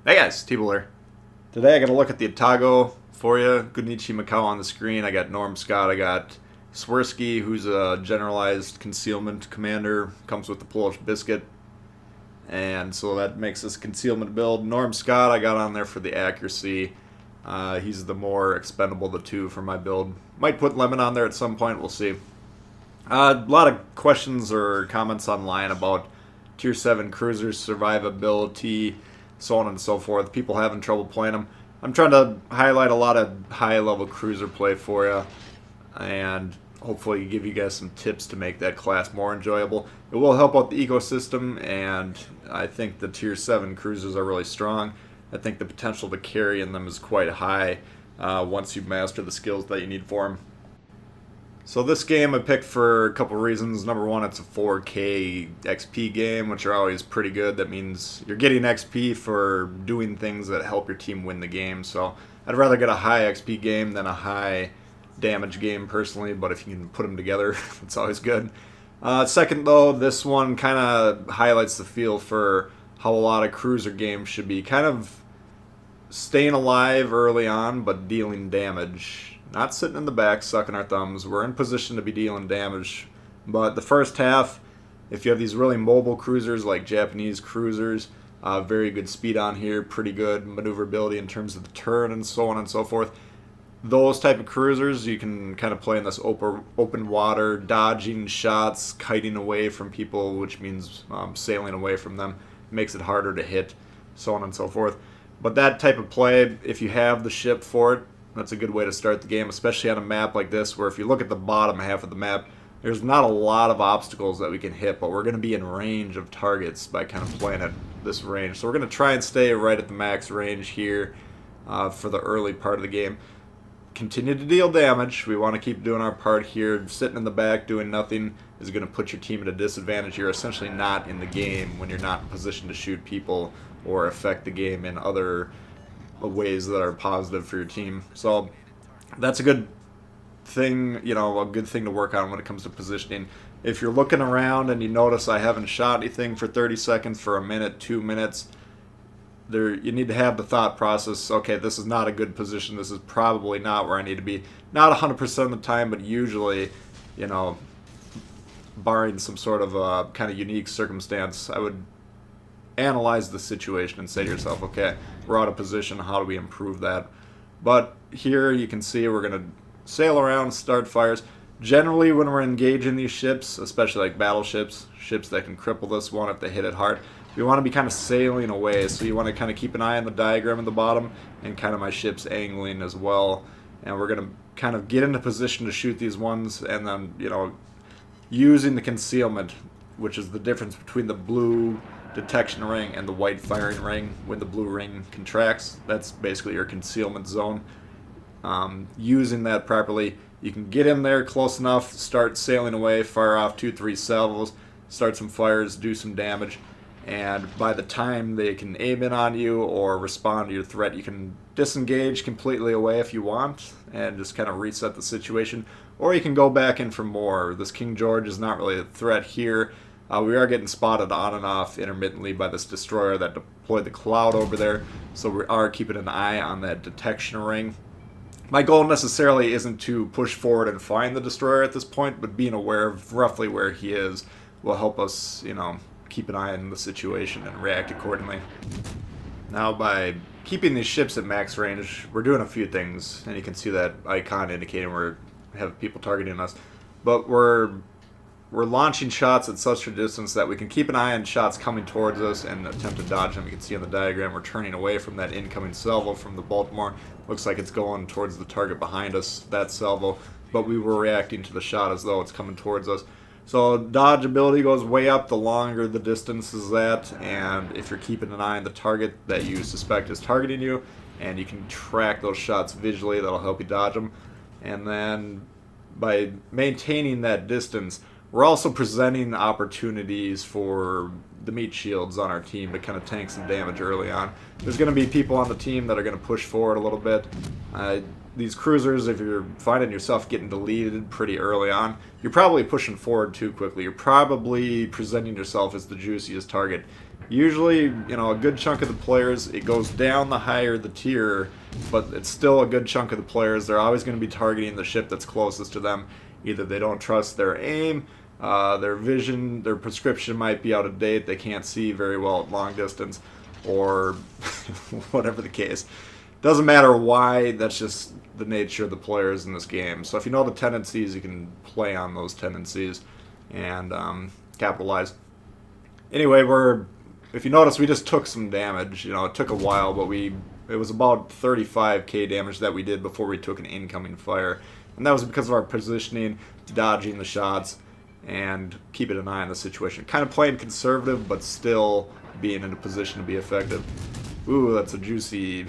Hey guys, T-Bull here. Today I got to look at the Atago for you. Gunichi Macau on the screen. I got Norm Scott. I got Swirsky, who's a generalized concealment commander. Comes with the Polish biscuit. And so that makes this concealment build. Norm Scott I got on there for the accuracy. He's the more expendable of the two for my build. Might put Lemon on there at some point. We'll see. A lot of questions or comments online about Tier 7 cruisers, survivability, so on and so forth. People having trouble playing them. I'm trying to highlight a lot of high-level cruiser play for you, and hopefully give you guys some tips to make that class more enjoyable. It will help out the ecosystem, and I think the Tier 7 cruisers are really strong. I think the potential to carry in them is quite high once you master the skills that you need for them. So this game I picked for a couple reasons. Number one, it's a 4K XP game, which are always pretty good. That means you're getting XP for doing things that help your team win the game. So I'd rather get a high XP game than a high damage game personally, but if you can put them together, it's always good. Second though, this one kind of highlights the feel for how a lot of cruiser games should be. Kind of staying alive early on, but dealing damage. Not sitting in the back, sucking our thumbs. We're in position to be dealing damage. But the first half, if you have these really mobile cruisers like Japanese cruisers, very good speed on here, pretty good maneuverability in terms of the turn and so on and so forth. Those type of cruisers, you can kind of play in this open water, dodging shots, kiting away from people, which means sailing away from them. Makes it harder to hit, so on and so forth. But that type of play, if you have the ship for it, that's a good way to start the game, especially on a map like this, where if you look at the bottom half of the map, there's not a lot of obstacles that we can hit, but we're going to be in range of targets by kind of playing at this range. So we're going to try and stay right at the max range here for the early part of the game. Continue to deal damage. We want to keep doing our part here. Sitting in the back doing nothing is going to put your team at a disadvantage. You're essentially not in the game when you're not in position to shoot people or affect the game in other ways that are positive for your team. So that's a good thing, a good thing to work on when it comes to positioning. If you're looking around and you notice I haven't shot anything for 30 seconds, for a minute, 2 minutes, you need to have the thought process, okay, this is not a good position, this is probably not where I need to be. Not 100% of the time, but usually, barring some sort of kind of unique circumstance, I would analyze the situation and say to yourself, okay, we're out of position, how do we improve that? But here you can see we're going to sail around, start fires. Generally when we're engaging these ships, especially like battleships, ships that can cripple this one if they hit it hard, we want to be kind of sailing away, so you want to kind of keep an eye on the diagram at the bottom and kind of my ship's angling as well. And we're going to kind of get into position to shoot these ones, and then, using the concealment, which is the difference between the blue detection ring and the white firing ring. When the blue ring contracts, that's basically your concealment zone. Using that properly, you can get in there close enough, start sailing away, fire off 2-3 salvos, start some fires, do some damage, and by the time they can aim in on you or respond to your threat, you can disengage completely away if you want and just kind of reset the situation, or you can go back in for more. This King George is not really a threat here. We are getting spotted on and off intermittently by this destroyer that deployed the cloud over there, so we are keeping an eye on that detection ring. My goal necessarily isn't to push forward and find the destroyer at this point, but being aware of roughly where he is will help us, keep an eye on the situation and react accordingly. Now, by keeping these ships at max range, we're doing a few things, and you can see that icon indicating we have people targeting us, but we're launching shots at such a distance that we can keep an eye on shots coming towards us and attempt to dodge them. You can see on the diagram we're turning away from that incoming salvo from the Baltimore. Looks like it's going towards the target behind us, that salvo, but we were reacting to the shot as though it's coming towards us. So dodge ability goes way up the longer the distance is at, and if you're keeping an eye on the target that you suspect is targeting you, and you can track those shots visually, that'll help you dodge them. And then by maintaining that distance, we're also presenting opportunities for the meat shields on our team to kind of tank some damage early on. There's going to be people on the team that are going to push forward a little bit. These cruisers, if you're finding yourself getting deleted pretty early on, you're probably pushing forward too quickly. You're probably presenting yourself as the juiciest target, Usually, you know, a good chunk of the players, it goes down the higher the tier, but it's still a good chunk of the players. They're always going to be targeting the ship that's closest to them. Either they don't trust their aim, their vision, their prescription might be out of date, they can't see very well at long distance, or whatever the case. Doesn't matter why, that's just the nature of the players in this game. So if you know the tendencies, you can play on those tendencies and capitalize. Anyway, if you notice, we just took some damage. You know, it took a while, but it was about 35k damage that we did before we took an incoming fire. And that was because of our positioning, dodging the shots, and keeping an eye on the situation. Kind of playing conservative, but still being in a position to be effective. Ooh, that's a juicy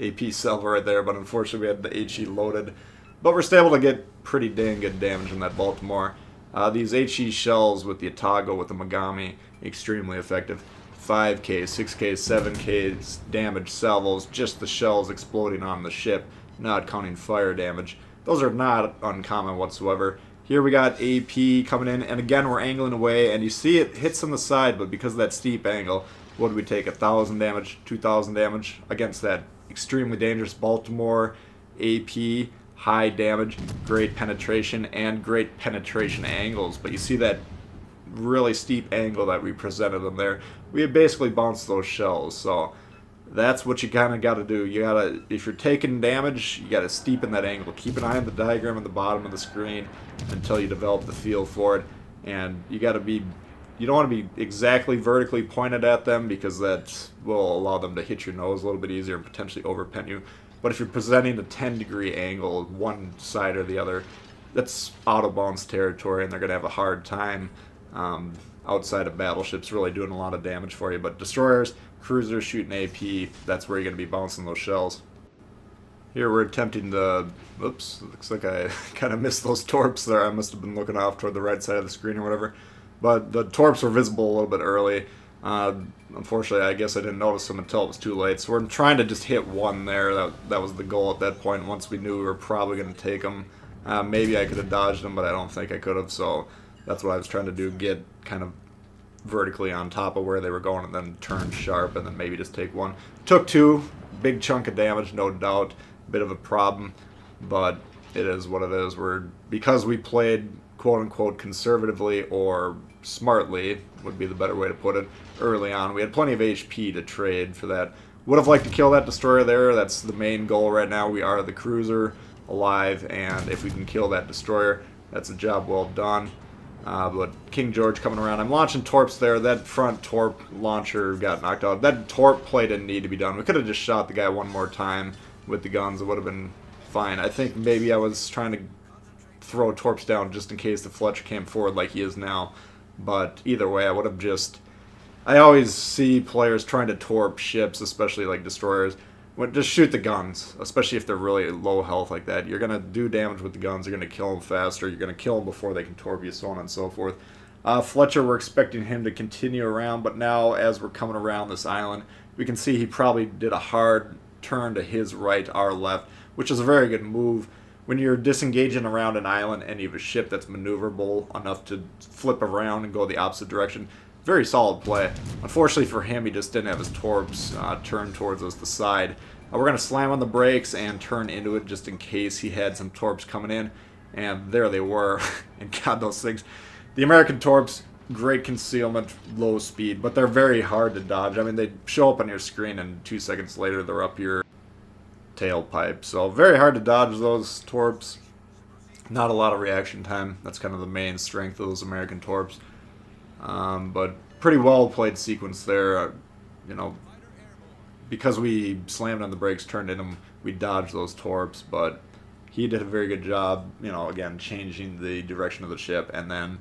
AP salvo right there, but unfortunately we had the HE loaded. But we're still able to get pretty dang good damage in that Baltimore. These HE shells with the Atago, with the Megami, extremely effective. 5k, 6k, 7k damage salvos, just the shells exploding on the ship, not counting fire damage. Those are not uncommon whatsoever. Here we got AP coming in, and again we're angling away, and you see it hits on the side, but because of that steep angle, what did we take? 1,000 damage, 2,000 damage against that extremely dangerous Baltimore AP, high damage, great penetration, and great penetration angles. But you see that really steep angle that we presented them there. We had basically bounced those shells, so that's what you kind of got to do. You gotta, if you're taking damage, you gotta steepen that angle. Keep an eye on the diagram at the bottom of the screen until you develop the feel for it, and you gotta be. You don't want to be exactly vertically pointed at them because that will allow them to hit your nose a little bit easier and potentially overpen you. But if you're presenting a 10-degree angle, one side or the other, that's out of bounds territory, and they're going to have a hard time outside of battleships really doing a lot of damage for you. But destroyers, cruisers shooting AP, that's where you're going to be bouncing those shells. Here we're attempting to... Oops, looks like I kind of missed those torps there. I must have been looking off toward the right side of the screen or whatever. But the torps were visible a little bit early. Unfortunately, I guess I didn't notice them until it was too late. So we're trying to just hit one there. That was the goal at that point. Once we knew we were probably going to take them. Maybe I could have dodged them, but I don't think I could have. So that's what I was trying to do, get kind of vertically on top of where they were going and then turn sharp and then maybe just take one. Took two. Big chunk of damage, no doubt. Bit of a problem, but it is what it is. Because we played quote-unquote conservatively or smartly, would be the better way to put it, early on. We had plenty of HP to trade for that. Would have liked to kill that destroyer there. That's the main goal right now. We are the cruiser alive, and if we can kill that destroyer, that's a job well done. But King George coming around. I'm launching torps there. That front torp launcher got knocked out. That torp play didn't need to be done. We could have just shot the guy one more time with the guns. It would have been fine. I think maybe I was trying to throw torps down just in case the Fletcher came forward like he is now. But either way, I would have just... I always see players trying to torp ships, especially like destroyers. Just shoot the guns, especially if they're really low health like that. You're going to do damage with the guns. You're going to kill them faster. You're going to kill them before they can torp you, so on and so forth. Fletcher, we're expecting him to continue around, but now as we're coming around this island, we can see he probably did a hard turn to his right, our left, which is a very good move. When you're disengaging around an island and you have a ship that's maneuverable enough to flip around and go the opposite direction, very solid play. Unfortunately for him, he just didn't have his torps turn towards us the side. We're going to slam on the brakes and turn into it just in case he had some torps coming in. And there they were. And God, those things. The American torps, great concealment, low speed, but they're very hard to dodge. I mean, they show up on your screen and 2 seconds later they're up your tailpipe. So very hard to dodge those torps. Not a lot of reaction time. That's kind of the main strength of those American torps. But pretty well played sequence there. You know, because we slammed on the brakes, turned in him, we dodged those torps, but he did a very good job, you know, again, changing the direction of the ship and then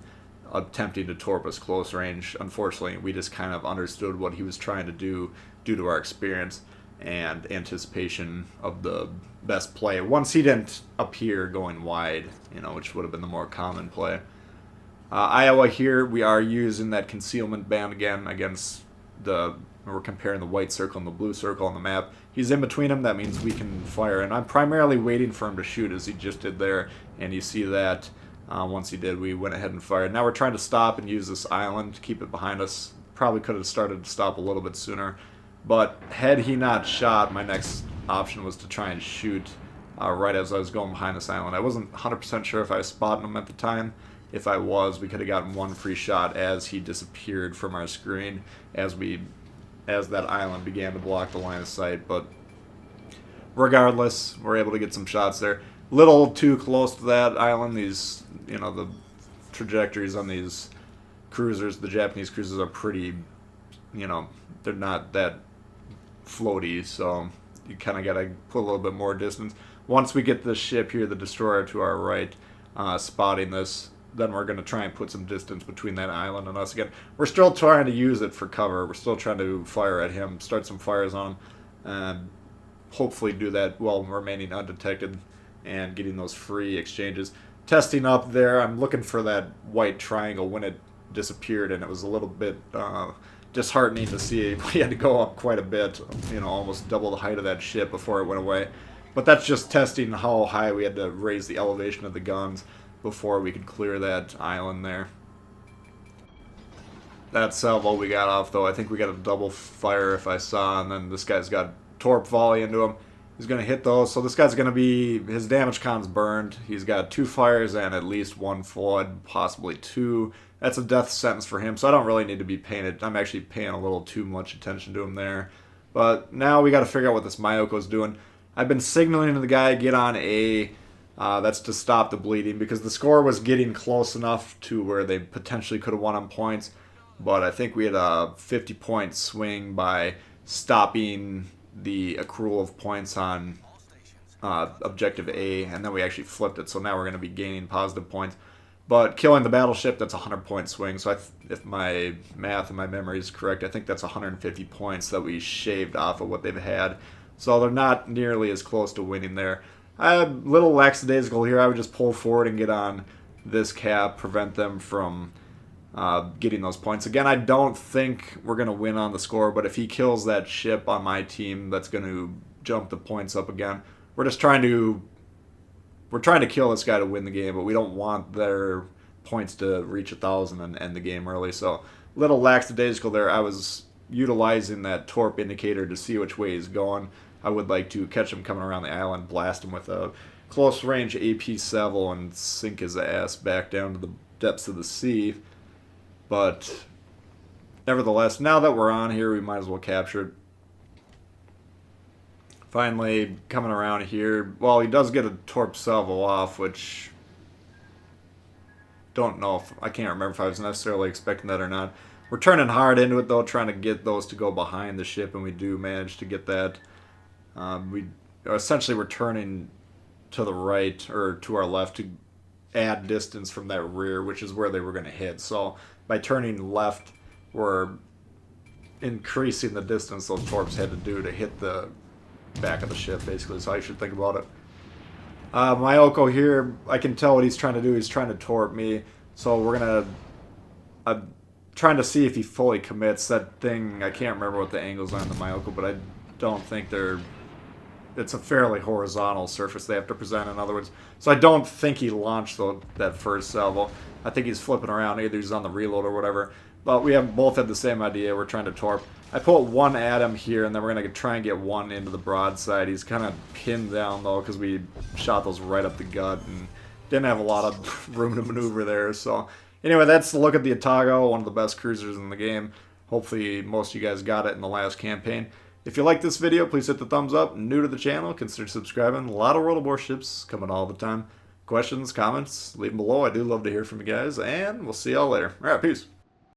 attempting to torp us close range. Unfortunately, we just kind of understood what he was trying to do due to our experience and anticipation of the best play. Once he didn't appear going wide, you know, which would have been the more common play. Iowa here, we are using that concealment band again against we're comparing the white circle and the blue circle on the map. He's in between them, that means we can fire, and I'm primarily waiting for him to shoot as he just did there, and you see that once he did, we went ahead and fired. Now we're trying to stop and use this island to keep it behind us. Probably could have started to stop a little bit sooner. But had he not shot, my next option was to try and shoot right as I was going behind this island. I wasn't 100% sure if I was spotting him at the time. If I was, we could have gotten one free shot as he disappeared from our screen as that island began to block the line of sight. But regardless, we're able to get some shots there. Little too close to that island. These, the trajectories on these cruisers, the Japanese cruisers, are pretty, they're not that floaty, so you kind of got to put a little bit more distance. Once we get this ship here, the destroyer to our right, spotting this, then we're going to try and put some distance between that island and us again. We're still trying to use it for cover. We're still trying to fire at him, start some fires on him, and hopefully do that while remaining undetected and getting those free exchanges. Testing up there, I'm looking for that white triangle when it disappeared, and it was a little bit disheartening to see. We had to go up quite a bit, almost double the height of that ship before it went away. But that's just testing how high we had to raise the elevation of the guns before we could clear that island there. That salvo we got off, though, I think we got a double fire if I saw, and then this guy's got torp volley into him. He's going to hit those, so this guy's going to be, his damage con's burned. He's got 2 fires and at least 1 flood, possibly 2. That's a death sentence for him, so I don't really need to be paying it. I'm actually paying a little too much attention to him there. But now we got to figure out what this Mayoko's doing. I've been signaling to the guy, get on A. That's to stop the bleeding, because the score was getting close enough to where they potentially could have won on points. But I think we had a 50-point swing by stopping the accrual of points on objective A, and then we actually flipped it, so now we're going to be gaining positive points. But killing the battleship, that's a 100-point swing, so if my math and my memory is correct, I think that's 150 points that we shaved off of what they've had. So they're not nearly as close to winning there. I'm a little lackadaisical here. I would just pull forward and get on this cap, prevent them from getting those points. Again, I don't think we're going to win on the score, but if he kills that ship on my team, that's going to jump the points up again. We're trying to kill this guy to win the game, but we don't want their points to reach 1,000 and end the game early. So little lackadaisical there. I was utilizing that torp indicator to see which way he's going. I would like to catch him coming around the island, blast him with a close range AP salvo and sink his ass back down to the depths of the sea. But nevertheless, now that we're on here, we might as well capture it. Finally, coming around here, well, he does get a torp salvo off, which don't know if, I can't remember if I was necessarily expecting that or not. We're turning hard into it, though, trying to get those to go behind the ship, and we do manage to get that. We essentially we're turning to the right, or to our left, to add distance from that rear, which is where they were going to hit. So by turning left, we're increasing the distance those torps had to do to hit the back of the ship, basically. So I should think about it. Mayoko here, I can tell what he's trying to do. He's trying to torp me. So we're going to... I'm trying to see if he fully commits. That thing, I can't remember what the angles are on the Mayoko, but I don't think they're... It's a fairly horizontal surface they have to present, in other words. So I don't think he launched that first salvo. I think he's flipping around. Either he's on the reload or whatever. But we have both had the same idea. We're trying to torp. I put one at him here, and then we're going to try and get one into the broadside. He's kind of pinned down, though, because we shot those right up the gut and didn't have a lot of room to maneuver there. So anyway, that's a look at the Atago, one of the best cruisers in the game. Hopefully most of you guys got it in the last campaign. If you like this video, please hit the thumbs up. New to the channel, consider subscribing. A lot of World of Warships coming all the time. Questions, comments, leave them below. I do love to hear from you guys, and we'll see y'all later. All right, peace.